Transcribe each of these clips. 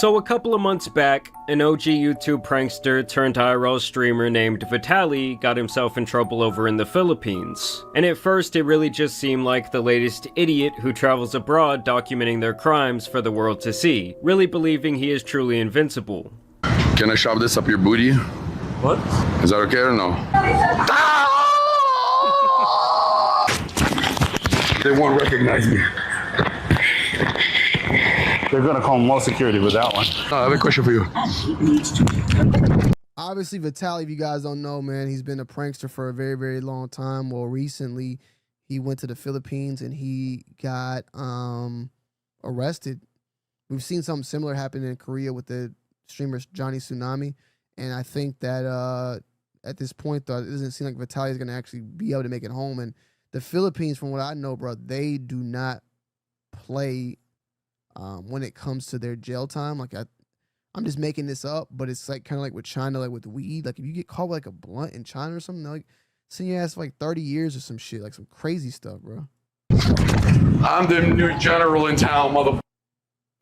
So a couple of months back, an OG YouTube prankster turned IRL streamer named Vitali got himself in trouble over in the Philippines. And at first it really just seemed like the latest idiot who travels abroad documenting their crimes for the world to see, really believing he is truly invincible. Can I shove this up your booty? What? Is that okay or no? They won't recognize me. They're gonna call more security with that one. I have a question for you. Obviously, Vitali, if you guys don't know, man, he's been a prankster for a very, very long time. Well, recently, he went to the Philippines and he got arrested. We've seen something similar happen in Korea with the streamer Johnny Tsunami. And I think that at this point, though, it doesn't seem like Vitali is going to actually be able to make it home. And the Philippines, from what I know, bro, they do not play when it comes to their jail time. Like, I'm just making this up, but it's like kind of like with China, like with weed. Like, if you get caught with like a blunt in China or something, like, send your ass for like 30 years or some shit, like some crazy stuff, bro. I'm the new general in town, motherfucker.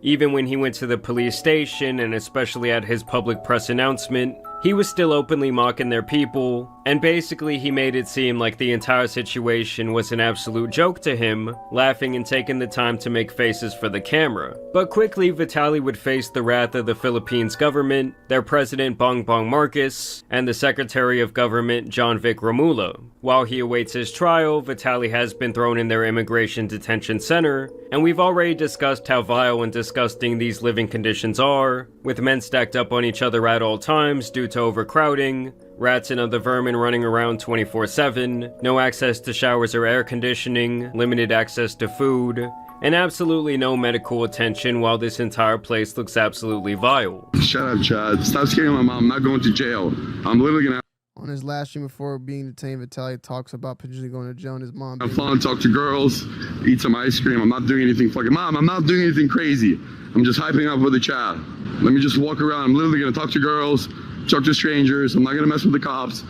Even when he went to the police station, and especially at his public press announcement, he was still openly mocking their people, and basically he made it seem like the entire situation was an absolute joke to him, laughing and taking the time to make faces for the camera. But quickly, Vitali would face the wrath of the Philippines government, their president Bongbong Marcos, and the Secretary of Government John Vic Romulo. While he awaits his trial, Vitali has been thrown in their immigration detention center, and we've already discussed how vile and disgusting these living conditions are, with men stacked up on each other at all times due to overcrowding, rats and other vermin running around 24/7, no access to showers or air conditioning, limited access to food, and absolutely no medical attention, while this entire place looks absolutely vile. Shut up, Chad. Stop scaring my mom. I'm not going to jail. I'm literally gonna... On his last stream before being detained, Vitali talks about potentially going to jail and his mom. I'm fun, talk to girls, eat some ice cream. I'm not doing anything fucking... Mom, I'm not doing anything crazy. I'm just hyping up for the chat. Let me just walk around. I'm literally gonna talk to girls, talk to strangers. I'm not gonna mess with the cops.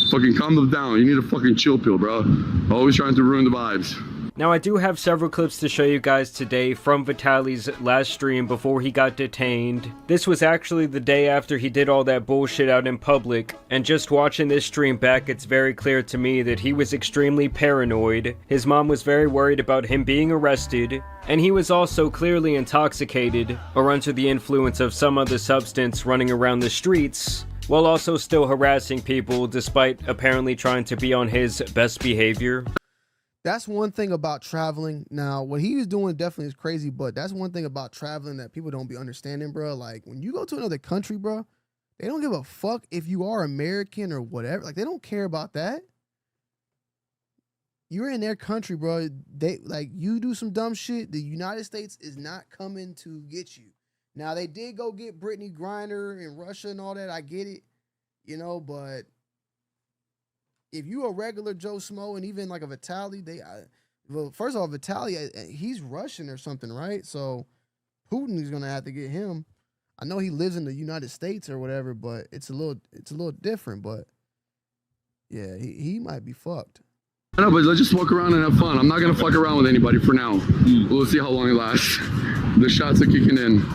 Fucking calm them down. You need a fucking chill pill, bro. Always trying to ruin the vibes. Now I do have several clips to show you guys today from Vitali's last stream before he got detained. This was actually the day after he did all that bullshit out in public, and just watching this stream back, it's very clear to me that he was extremely paranoid. His mom was very worried about him being arrested, and he was also clearly intoxicated or under the influence of some other substance running around the streets, while also still harassing people despite apparently trying to be on his best behavior. That's one thing about traveling. Now, what he was doing definitely is crazy, but that's one thing about traveling that people don't be understanding, bro. Like, when you go to another country, bro, they don't give a fuck if you are American or whatever. Like, they don't care about that. You're in their country, bro. They, like, you do some dumb shit, the United States is not coming to get you. Now, they did go get Brittany Griner in Russia and all that. I get it, you know, but if you a regular Joe Smo and even like a Vitali, well, first of all, Vitali, he's Russian or something, right? So Putin is gonna have to get him. I know he lives in the United States or whatever, but it's a little different. But yeah, he might be fucked. I know, but let's just walk around and have fun. I'm not gonna fuck around with anybody for now. We'll see how long it lasts. The shots are kicking in.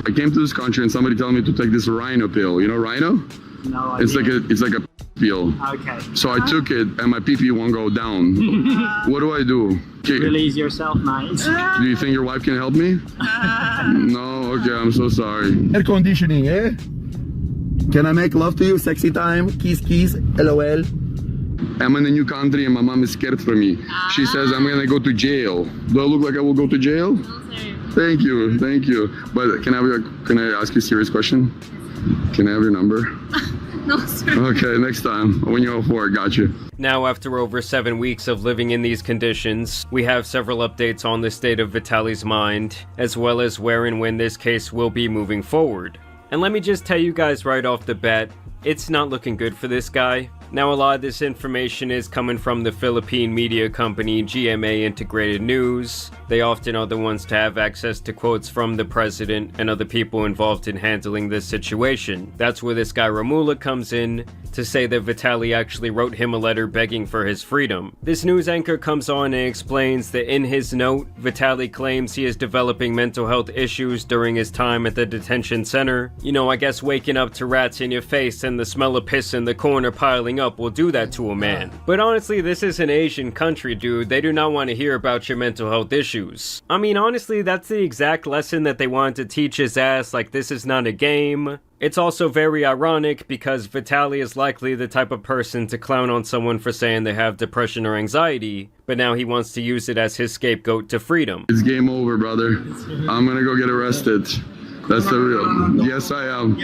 I came to this country and somebody told me to take this rhino pill. You know rhino? No idea. It's like a pill. Okay. So I took it and my pee-pee won't go down. What do I do? Release yourself, mate. Do you think your wife can help me? No? Okay, I'm so sorry. Air conditioning, eh? Can I make love to you? Sexy time? Kiss, kiss, LOL. I'm in a new country and my mom is scared for me. She says I'm gonna go to jail. Do I look like I will go to jail? Thank you, thank you. But can I ask you a serious question? Can I have your number? No, sir. Okay, next time. When you're all for it, got you. Now, after over 7 weeks of living in these conditions, we have several updates on the state of Vitali's mind, as well as where and when this case will be moving forward. And let me just tell you guys right off the bat, it's not looking good for this guy. Now, a lot of this information is coming from the Philippine media company GMA Integrated News. They often are the ones to have access to quotes from the president and other people involved in handling this situation. That's where this guy Romula comes in to say that Vitali actually wrote him a letter begging for his freedom. This news anchor comes on and explains that in his note, Vitali claims he is developing mental health issues during his time at the detention center. You know, I guess waking up to rats in your face and the smell of piss in the corner piling up will do that to a man. But honestly, this is an Asian country, dude. They do not want to hear about your mental health issues. I mean, honestly, that's the exact lesson that they wanted to teach his ass, like this is not a game. It's also very ironic because Vitali is likely the type of person to clown on someone for saying they have depression or anxiety, but now he wants to use it as his scapegoat to freedom. It's game over, brother. I'm gonna go get arrested. That's the real. Yes, I am.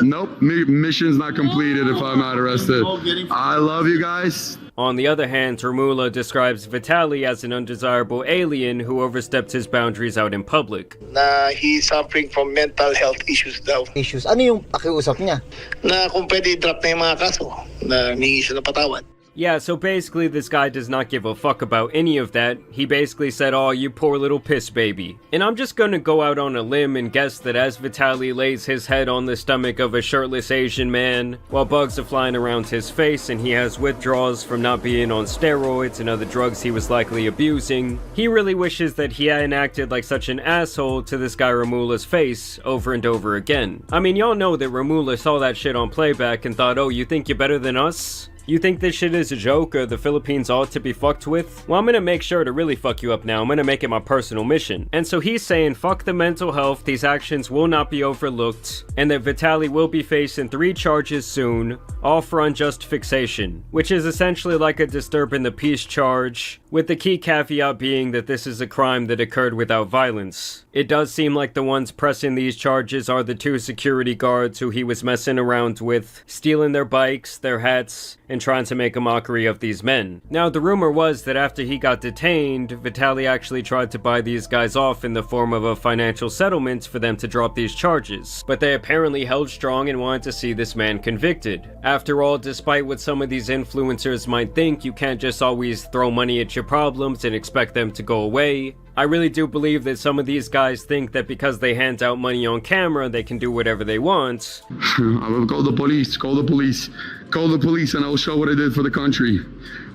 Nope, mission's not completed if I'm not arrested. I love you guys. On the other hand, Romula describes Vitali as an undesirable alien who overstepped his boundaries out in public. Na he's suffering from mental health issues daw. Issues. Ano yung pakiusap niya? Na kung pwede i-drop na yung mga kaso, na hingi siya ng patawad. Yeah, so basically this guy does not give a fuck about any of that. He basically said, "Oh, you poor little piss baby." And I'm just gonna go out on a limb and guess that as Vitali lays his head on the stomach of a shirtless Asian man, while bugs are flying around his face and he has withdrawals from not being on steroids and other drugs he was likely abusing, he really wishes that he hadn't acted like such an asshole to this guy Romula's face over and over again. I mean, y'all know that Romula saw that shit on playback and thought, "Oh, you think you're better than us? You think this shit is a joke or the Philippines ought to be fucked with? Well, I'm gonna make sure to really fuck you up now. I'm gonna make it my personal mission." And so he's saying, fuck the mental health, these actions will not be overlooked, and that Vitali will be facing 3 charges soon, all for unjust fixation, which is essentially like a disturbing the peace charge, with the key caveat being that this is a crime that occurred without violence. It does seem like the ones pressing these charges are the 2 security guards who he was messing around with, stealing their bikes, their hats, and trying to make a mockery of these men. Now, the rumor was that after he got detained, Vitali actually tried to buy these guys off in the form of a financial settlement for them to drop these charges, but they apparently held strong and wanted to see this man convicted. After all, despite what some of these influencers might think, you can't just always throw money at your problems and expect them to go away. I really do believe that some of these guys think that because they hand out money on camera, they can do whatever they want. I will call the police, call the police, call the police, and I will show what I did for the country.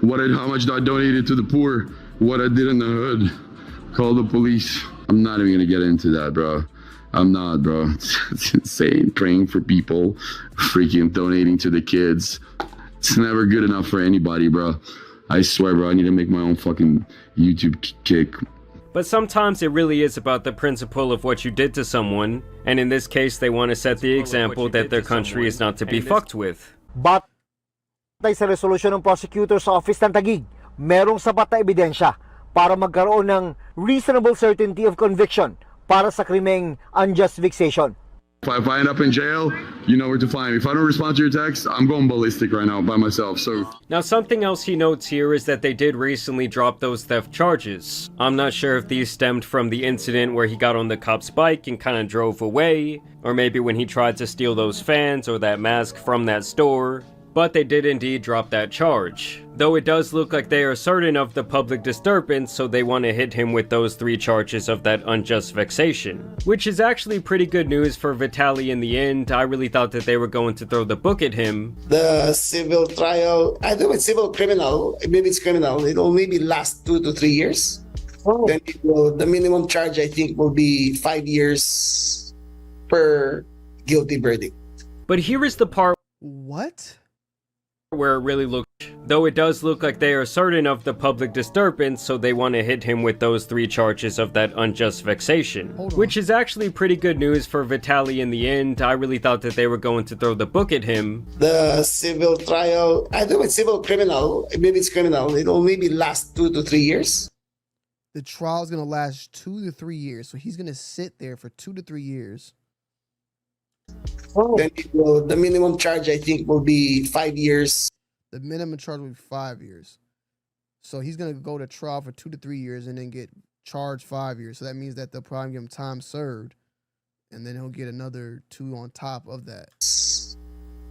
How much I donated to the poor, what I did in the hood. Call the police. I'm not even gonna get into that, bro. I'm not, bro. It's insane. Praying for people, freaking donating to the kids. It's never good enough for anybody, bro. I swear, bro, I need to make my own fucking YouTube kick. But sometimes it really is about the principle of what you did to someone, and in this case they want to set the example that their country is not to be fucked with. But sa resolusyon ng prosecutor's office ng Taguig, merong sapat na ebidensya para magkaroon ng reasonable certainty of conviction para sa krimeng unjust fixation. If I end up in jail, you know where to find me. If I don't respond to your text, I'm going ballistic right now by myself. So now, something else he notes here is that they did recently drop those theft charges. I'm not sure if these stemmed from the incident where he got on the cop's bike and kind of drove away, or maybe when he tried to steal those fans or that mask from that store. But they did indeed drop that charge. Though it does look like they are certain of the public disturbance, so they want to hit him with those 3 charges of that unjust vexation. Which is actually pretty good news for Vitali in the end. I really thought that they were going to throw the book at him. The civil trial, I think it's civil criminal, maybe it's criminal, it will maybe last 2 to 3 years. Oh. Then the minimum charge I think will be 5 years per guilty verdict. But here is the part What? where it really looks, though it does look like they are certain of the public disturbance, so they want to hit him with those 3 charges of that unjust vexation. Which is actually pretty good news for Vitali in the end. I really thought that they were going to throw the book at him. The civil trial, I think it's civil criminal, maybe it's criminal, it will maybe last 2 to 3 years. The trial's gonna last 2 to 3 years, so he's gonna sit there for 2 to 3 years. Oh. Then the minimum charge I think will be 5 years. The minimum charge will be 5 years. So he's gonna go to trial for 2 to 3 years and then get charged 5 years. So that means that they'll probably give him time served, and then he'll get another 2 on top of that.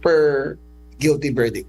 Per guilty verdict.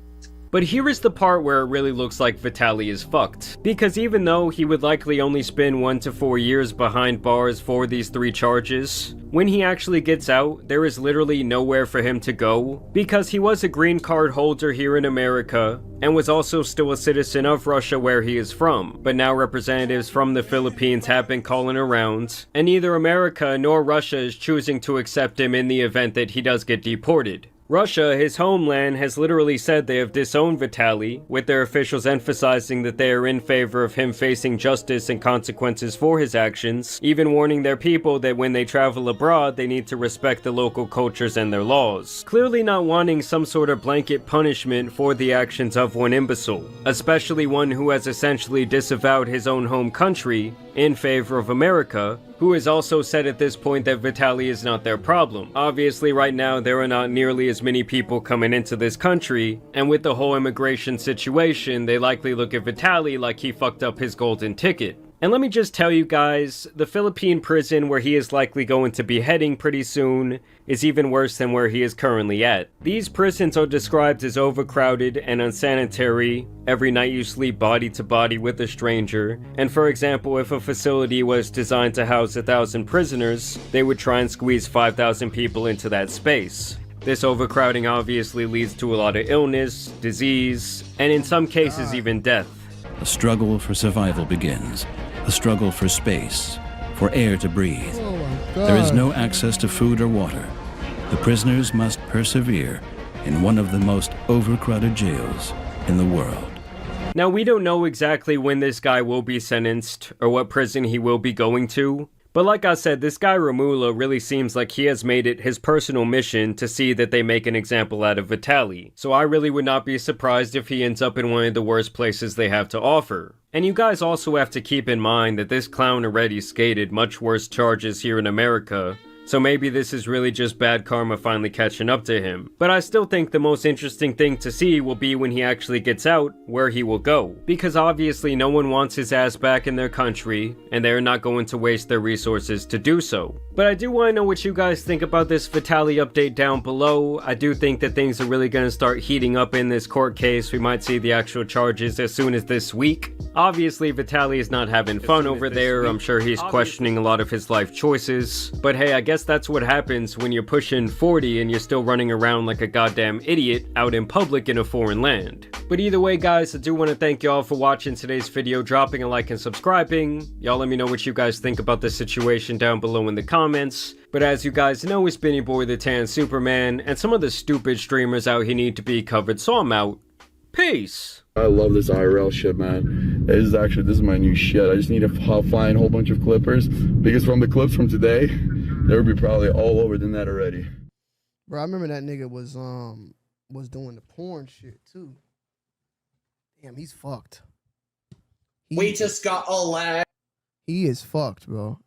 But here is the part where it really looks like Vitali is fucked. Because even though he would likely only spend 1 to 4 years behind bars for these 3 charges, when he actually gets out, there is literally nowhere for him to go, because he was a green card holder here in America, and was also still a citizen of Russia where he is from. But now representatives from the Philippines have been calling around, and neither America nor Russia is choosing to accept him in the event that he does get deported. Russia, his homeland, has literally said they have disowned Vitali, with their officials emphasizing that they are in favor of him facing justice and consequences for his actions, even warning their people that when they travel abroad, they need to respect the local cultures and their laws. Clearly not wanting some sort of blanket punishment for the actions of one imbecile, especially one who has essentially disavowed his own home country in favor of America, who has also said at this point that Vitali is not their problem. Obviously right now there are not nearly as many people coming into this country, and with the whole immigration situation, they likely look at Vitali like he fucked up his golden ticket. And let me just tell you guys, the Philippine prison where he is likely going to be heading pretty soon is even worse than where he is currently at. These prisons are described as overcrowded and unsanitary. Every night you sleep body to body with a stranger. And for example, if a facility was designed to house 1,000 prisoners, they would try and squeeze 5,000 people into that space. This overcrowding obviously leads to a lot of illness, disease, and in some cases even death. A struggle for survival begins. A struggle for space, for air to breathe. Oh my God. There is no access to food or water. The prisoners must persevere in one of the most overcrowded jails in the world. Now, we don't know exactly when this guy will be sentenced or what prison he will be going to. But like I said, this guy Romula really seems like he has made it his personal mission to see that they make an example out of Vitali. So I really would not be surprised if he ends up in one of the worst places they have to offer. And you guys also have to keep in mind that this clown already skated much worse charges here in America. So maybe this is really just bad karma finally catching up to him. But I still think the most interesting thing to see will be when he actually gets out, where he will go. Because obviously no one wants his ass back in their country, and they're not going to waste their resources to do so. But I do want to know what you guys think about this Vitali update down below. I do think that things are really going to start heating up in this court case. We might see the actual charges as soon as this week. Obviously Vitali is not having fun over there. I'm sure he's questioning a lot of his life choices. But hey, I guess that's what happens when you're pushing 40 and you're still running around like a goddamn idiot out in public in a foreign land. But either way guys, I do want to thank y'all for watching today's video, dropping a like and subscribing. Y'all let me know what you guys think about this situation down below in the comments. But as you guys know, it's been your boy the Tan Superman, and some of the stupid streamers out here need to be covered, so I'm out. Peace! I love this IRL shit, man. This is my new shit. I just need to fly in a whole bunch of clippers, because from the clips from today, they would be probably all over the net already. Bro, I remember that nigga was doing the porn shit too. Damn, he's fucked. We just got a lag. He is fucked, bro.